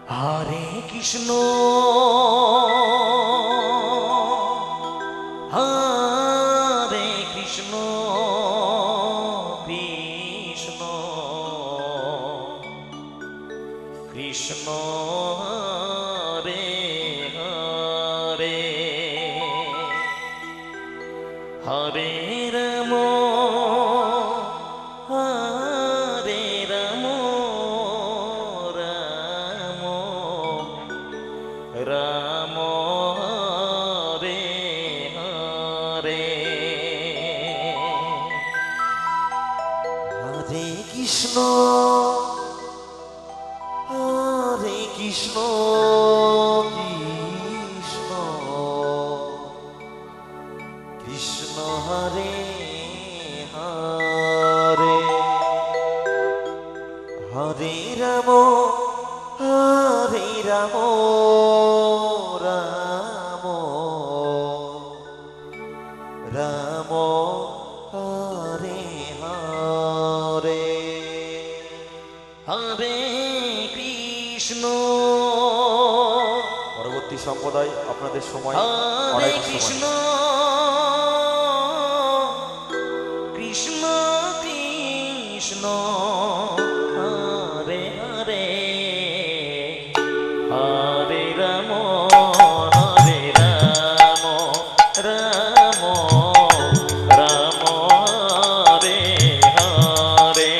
হরে কৃষ্ণ হরে কৃষ্ণ কৃষ্ণ কৃষ্ণ হরে হরে হরে রাম হরে রাম রাম রাম হরে হরে হরে কৃষ্ণ হরে কৃষ্ণ কৃষ্ণ কৃষ্ণ হরে হরে হরে রাম হরে রাম রাম রাম হরে হরে হরে কৃষ্ণ। পরবর্তী সম্প্রদায় আপনাদের সময় হরে কৃষ্ণ কৃষ্ণ কৃষ্ণ হরে হরে হরে রাম হরে রাম রাম রাম হরে হরে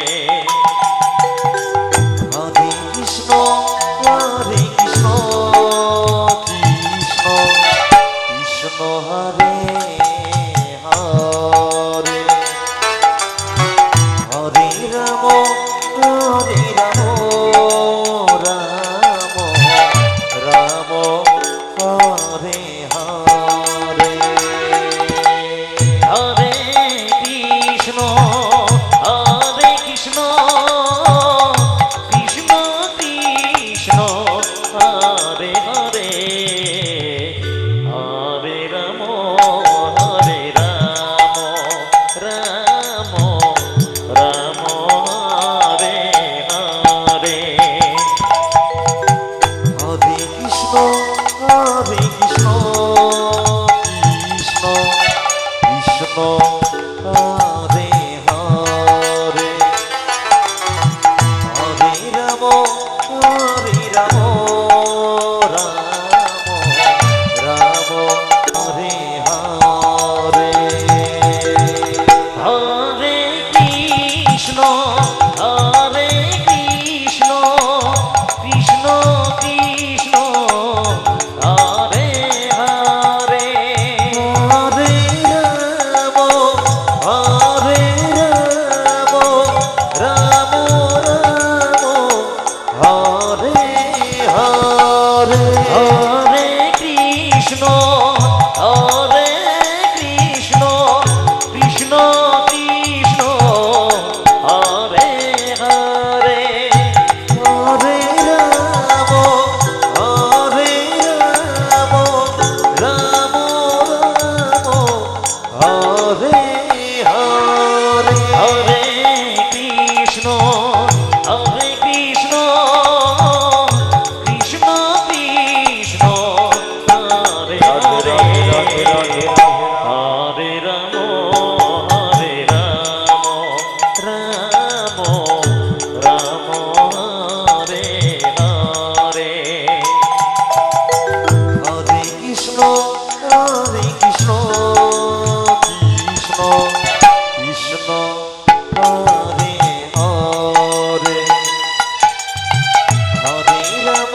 হরে কৃষ্ণ হরে কৃষ্ণ কৃষ্ণ কৃষ্ণ হরে হরে হরে রাম হরে রাম রাম রাম হরে হরে হরে কৃষ্ণ হরে কৃষ্ণ কৃষ্ণ কৃষ্ণ হরে হরে হরে রাম হরে রাম রাম রাম হরে হরে হরে কৃষ্ণ হরে কৃষ্ণ কৃষ্ণ কৃষ্ণ হরে হরে হরে রাম হরে রাম রাম রাম হরে হরে হরে কৃষ্ণ হরে কৃষ্ণ কৃষ্ণ কৃষ্ণ হরে হরে হরে রাম হরে রাম রাম রাম হরে হরে হরে কৃষ্ণ হরে কৃষ্ণ কৃষ্ণ কৃষ্ণ হরে হরে হরে রাম হরে রাম রাম রাম হরে হরে হরে কৃষ্ণ হরে কৃষ্ণ কৃষ্ণ কৃষ্ণ হরে হরে হরে রাম হরে রাম রাম রাম হরে হরে হরে কৃষ্ণ হরে কৃষ্ণ কৃষ্ণ কৃষ্ণ হরে হরে হরে রাম